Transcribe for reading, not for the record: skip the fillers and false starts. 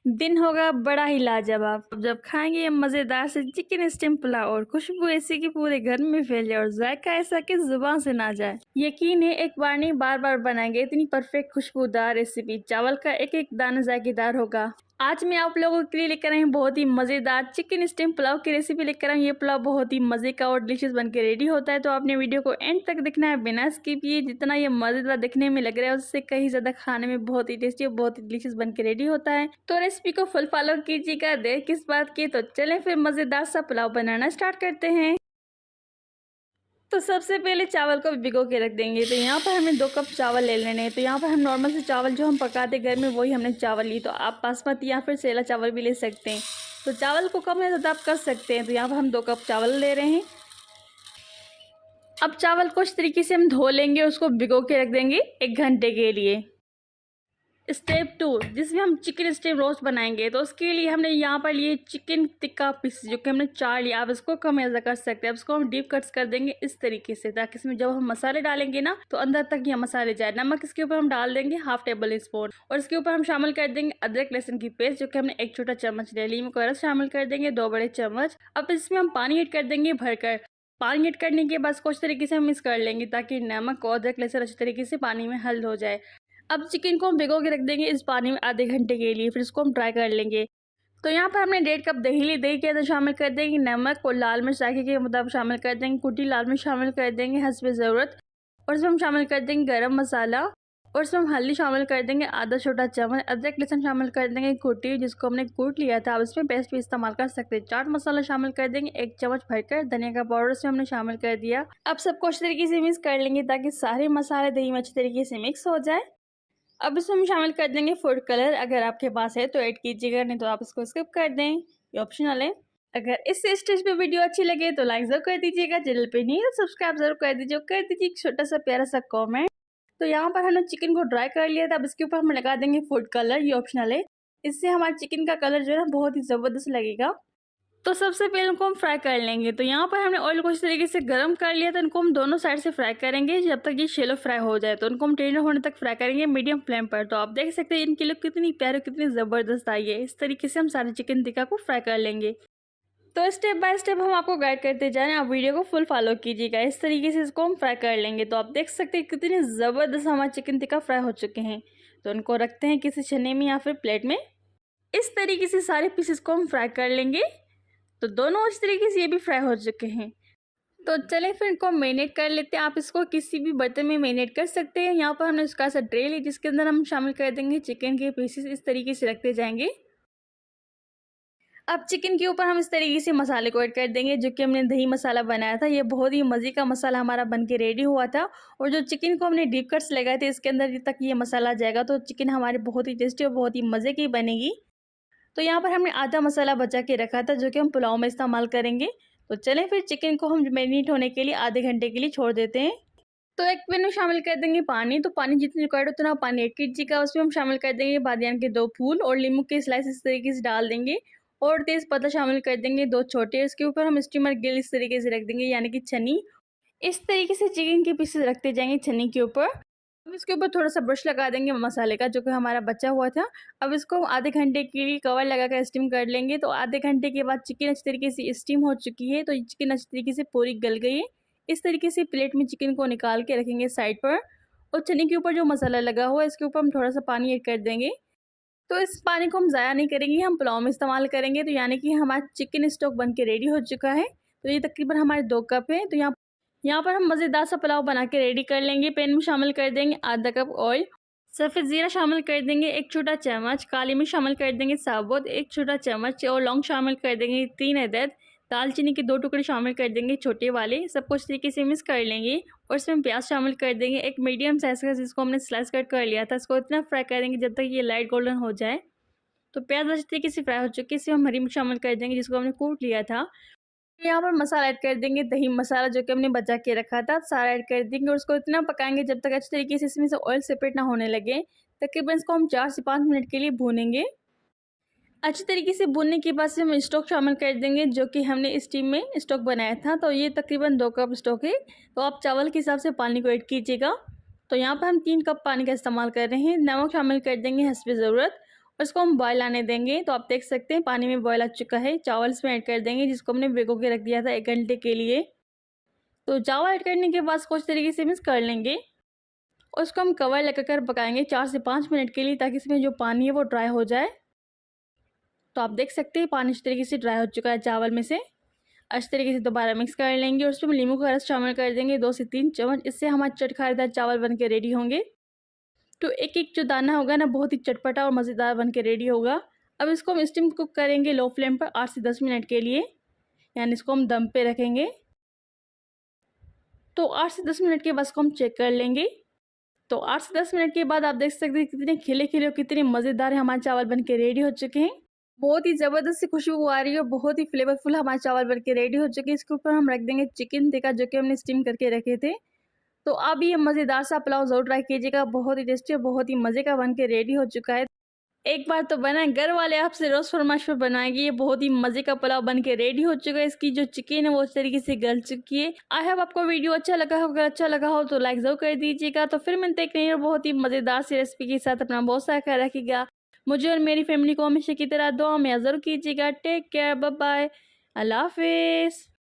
दिन होगा बड़ा ही लाजवाब। अब जब खाएंगे ये मज़ेदार से चिकन स्टीम पुलाव और खुशबू ऐसी कि पूरे घर में फैल जाए और जायका ऐसा कि जुबान से ना जाए। यकीन है एक बार नहीं बार बार बनाएंगे इतनी परफेक्ट खुशबूदार रेसिपी। चावल का एक एक दाना जायकेदार होगा। आज मैं आप लोगों के लिए लेकर आई हूँ बहुत ही मज़ेदार चिकन स्टीम पुलाव की रेसिपी लेकर आई हूँ। ये पुलाव बहुत ही मज़े का और डिलीशियस बनके रेडी होता है, तो आपने वीडियो को एंड तक देखना है बिना स्किप किए। जितना ये मज़ेदार दिखने में लग रहा है उससे कहीं ज़्यादा खाने में बहुत ही टेस्टी और बहुत ही डिलीशियस बनके रेडी होता है। तो रेसिपी को फुल फॉलो कीजिएगा। देर किस बात की, तो चलें फिर मज़ेदार सा पुलाव बनाना स्टार्ट करते हैं। तो सबसे पहले चावल को भिगो के रख देंगे। तो यहाँ पर हमें 2 कप चावल ले लेने हैं। तो यहाँ पर हम नॉर्मल से चावल जो हम पकाते घर में वही हमने चावल ली। तो आप बासमती या फिर सेला चावल भी ले सकते हैं। तो चावल को कम या ज़्यादा आप कर सकते हैं। तो यहाँ पर हम 2 कप चावल ले रहे हैं। अब चावल को इस तरीके से हम धो लेंगे, उसको भिगो के रख देंगे 1 घंटे के लिए। स्टेप 2, जिसमें हम चिकन स्टीम रोस्ट बनाएंगे। तो उसके लिए हमने यहाँ पर लिए चिकन टिक्का पीस जो कि हमने 4 लिया। आप इसको कम या ज़्यादा कर सकते हैं। अब इसको हम डीप कट्स कर देंगे इस तरीके से, ताकि इसमें जब हम मसाले डालेंगे ना तो अंदर तक ये मसाले जाए। नमक इसके ऊपर हम डाल देंगे ½ टेबल स्पून, और इसके ऊपर हम शामिल कर देंगे अदरक लहसुन की पेस्ट जो कि हमने 1 छोटा चम्मच ले ली। को रस शामिल कर देंगे 2 बड़े चम्मच। अब इसमें हम पानी ऐड कर देंगे भरकर। पानी ऐड करने के बाद कुछ तरीके से हम मिक्स कर लेंगे ताकि नमक और अदरक लहसुन अच्छी तरीके से पानी में हल हो जाए। अब चिकन को हम भिगो के रख देंगे इस पानी में आधे घंटे के लिए, फिर इसको हम ट्राई कर लेंगे। तो यहाँ पर हमने 1.5 कप दही ली। दही के अंदर शामिल कर देंगे नमक और लाल मिर्च जायके के मुताबिक शामिल कर देंगे। कुटी लाल मिर्च शामिल कर देंगे हस्बे ज़रूरत, और इसमें हम शामिल कर देंगे गरम मसाला, और इसमें हम हल्दी शामिल कर देंगे आधा छोटा चम्मच। अदरक लहसुन शामिल कर देंगे कुटी जिसको हमने कूट लिया था। अब इसमें पेस्ट भी इस्तेमाल कर सकते हैं। चाट मसाला शामिल कर देंगे 1 चम्मच भरकर। धनिया का पाउडर इसमें हमने शामिल कर दिया। अब सबको अच्छी तरीके से मिक्स कर लेंगे ताकि सारे मसाले दही में अच्छी तरीके से मिक्स हो जाए। अब इसमें हम शामिल कर देंगे फूड कलर। अगर आपके पास है तो ऐड कीजिएगा, नहीं तो आप इसको स्किप कर दें, ये ऑप्शनल है। अगर इस स्टेज पे वीडियो अच्छी लगे तो लाइक जरूर कर दीजिएगा। चैनल पे नहीं है तो सब्सक्राइब जरूर कर दीजिए, कर दीजिए एक छोटा सा प्यारा सा कमेंट। तो यहाँ पर हमने चिकन को ड्राई कर लिया था। अब इसके ऊपर हम लगा देंगे फूड कलर, ये ऑप्शनल है। इससे हमारे चिकन का कलर जो है ना बहुत ही ज़बरदस्त लगेगा। तो सबसे पहले इनको हम फ्राई कर लेंगे। तो यहाँ पर हमने ऑयल को इस तरीके से गर्म कर लिया था। इनको हम दोनों साइड से फ्राई करेंगे जब तक ये शेलो फ्राई हो जाए। तो इनको हम टेंडर होने तक फ्राई करेंगे मीडियम फ्लेम पर। तो आप देख सकते हैं इनकी लुक कितनी प्यारी कितनी ज़बरदस्त आई है। इस तरीके से हम सारे चिकन टिक्का को फ्राई कर लेंगे। तो स्टेप बाय स्टेप हम आपको गाइड करते जाएं, आप वीडियो को फुल फॉलो कीजिएगा। इस तरीके से इसको हम फ्राई कर लेंगे। तो आप देख सकते हैं कितनी ज़बरदस्त हमारे चिकन टिक्का फ्राई हो चुके हैं। तो इनको रखते हैं किसी छन्नी में या फिर प्लेट में। इस तरीके से सारे पीसेस को हम फ्राई कर लेंगे। तो दोनों इस तरीके से ये भी फ्राई हो चुके हैं। तो चलें फिर इनको मैरिनेट कर लेते हैं। आप इसको किसी भी बर्तन में मैरिनेट कर सकते हैं। यहाँ पर हमने उसका सा ट्रे ली जिसके अंदर हम शामिल कर देंगे चिकन के पीसेस। इस तरीके से रखते जाएंगे। अब चिकन के ऊपर हम इस तरीके से मसाले को ऐड कर देंगे जो कि हमने दही मसाला बनाया था। ये बहुत ही मज़े का मसाला हमारा बन के रेडी हुआ था। और जो चिकन को हमने डीप कट्स लगाए थे इसके अंदर तक ये मसाला आ जाएगा तो चिकन हमारी बहुत ही टेस्टी और बहुत ही मज़े की बनेगी। तो यहाँ पर हमने आधा मसाला बचा के रखा था जो कि हम पुलाव में इस्तेमाल करेंगे। तो चलें फिर चिकन को हम मैरिनेट होने के लिए आधे घंटे के लिए छोड़ देते हैं। तो एक पैन में शामिल कर देंगे पानी। तो पानी जितनी रिक्वायर्ड उतना पानी ऐड कीजिएगा। उसमें हम शामिल कर देंगे बादियान के 2 फूल और नींबू के स्लाइस इस तरीके से डाल देंगे, और तेज़ पत्ता शामिल कर देंगे 2 छोटे। इसके ऊपर हम स्टीमर गिल इस तरीके से रख देंगे, यानी कि छन्नी। इस तरीके से चिकन के पीसेस रखते जाएंगे छन्नी के ऊपर। अब इसके ऊपर थोड़ा सा ब्रश लगा देंगे मसाले का जो कि हमारा बचा हुआ था। अब इसको आधे घंटे के लिए कवर लगाकर स्टीम कर लेंगे। तो आधे घंटे के बाद चिकन अच्छी तरीके से स्टीम हो चुकी है। तो चिकन अच्छी तरीके से पूरी गल गई है। इस तरीके से प्लेट में चिकन को निकाल के रखेंगे साइड पर, और चने के ऊपर जो मसाला लगा हुआ है इसके ऊपर हम थोड़ा सा पानी ऐड कर देंगे। तो इस पानी को हम ज़ाया नहीं करेंगे, हम पुलाव में इस्तेमाल करेंगे। तो यानी कि हमारा चिकन स्टॉक बन के रेडी हो चुका है। तो ये तकरीबन हमारे 2 कप है। तो यहाँ पर हम मज़ेदार सा पुलाव बना के रेडी कर लेंगे। पैन में शामिल कर देंगे आधा कप ऑयल, सफ़ेद ज़ीरा शामिल कर देंगे 1 छोटा चम्मच, काली मिर्च शामिल कर देंगे साबुत 1 छोटा चम्मच, और लौंग शामिल कर देंगे 3 अदद। दालचीनी के 2 टुकड़े शामिल कर देंगे छोटे वाले। सब कुछ तरीके से मिक्स कर लेंगे, और इसमें प्याज शामिल कर देंगे एक मीडियम साइज़ का जिसको हमने स्लाइस कट कर लिया था। इसको इतना फ्राई करेंगे जब तक ये लाइट गोल्डन हो जाए। तो प्याज अच्छी तरीके से फ्राई हो चुकी है। इसमें हम हरी मिर्च शामिल कर देंगे जिसको हमने कूट लिया था। यहाँ पर मसाला ऐड कर देंगे दही मसाला जो कि हमने बचा के रखा था, सारा ऐड कर देंगे और उसको इतना पकाएंगे जब तक अच्छी तरीके से इसमें से ऑयल सेपरेट ना होने लगे। तकरीबन इसको हम 4 से 5 मिनट के लिए भूनेंगे। अच्छी तरीके से भूनने के बाद से हम स्टॉक शामिल कर देंगे जो कि हमने स्टीम में स्टॉक बनाया था। तो ये तकरीबन 2 कप स्टॉक है। तो आप चावल के हिसाब से पानी को ऐड कीजिएगा। तो यहाँ पर हम 3 कप पानी का इस्तेमाल कर रहे हैं। नमक शामिल कर देंगे हस्बे ज़रूरत, उसको हम बॉयल आने देंगे। तो आप देख सकते हैं पानी में बॉयल आ चुका है। चावल इसमें ऐड कर देंगे जिसको हमने भिगो के रख दिया था 1 घंटे के लिए। तो चावल ऐड करने के बाद कुछ तरीके से मिक्स कर लेंगे। उसको हम कवर लगाकर पकाएंगे 4 से 5 मिनट के लिए, ताकि इसमें जो पानी है वो ड्राई हो जाए। तो आप देख सकते हैं पानी इस तरीके से ड्राई हो चुका है चावल में से। अच्छी तरीके से दोबारा मिक्स कर लेंगे और उसमें नींबू का रस शामिल कर देंगे 2 से 3 चम्मच। इससे हमारे चटखारेदार चावल बन के रेडी होंगे। तो एक एक जो दाना होगा ना बहुत ही चटपटा और मज़ेदार बन के रेडी होगा। अब इसको हम स्टीम कुक करेंगे लो फ्लेम पर 8 से 10 मिनट के लिए, यानी इसको हम दम पे रखेंगे। तो 8 से 10 मिनट के बाद इसको हम चेक कर लेंगे। तो 8 से 10 मिनट के बाद आप देख सकते हैं कितने खिले खिले और कितने मज़ेदार हमारे चावल बन के रेडी हो चुके हैं। बहुत ही ज़बरदस्त सी खुशबू आ रही है, बहुत ही फ्लेवरफुल हमारे चावल बन के रेडी हो चुके हैं। इसके ऊपर हम रख देंगे चिकन टिक्का जो कि हमने स्टीम करके रखे थे। तो अब ये मज़ेदार सा पुलाव ज़रूर ट्राई कीजिएगा, बहुत ही टेस्टी और बहुत ही मज़े का बन के रेडी हो चुका है। एक बार तो बनाए, घर वाले आपसे रोज़ फरमाइश पर बनाएंगे। ये बहुत ही मज़े का पुलाव बन के रेडी हो चुका है। इसकी जो चिकन है वो इस तरीके से गल चुकी है। आई होप आपको वीडियो अच्छा लगा हो। अगर अच्छा लगा हो तो लाइक ज़रूर कर दीजिएगा। तो फिर मिलते हैं एक नई और बहुत ही मज़ेदार सी रेसिपी के साथ। अपना बहुत सारा ख्याल रखिएगा। मुझे और मेरी फैमिली को हमेशा की तरह दुआ में ज़रूर कीजिएगा। टेक केयर, बाय बाय, अल्लाह हाफिज़।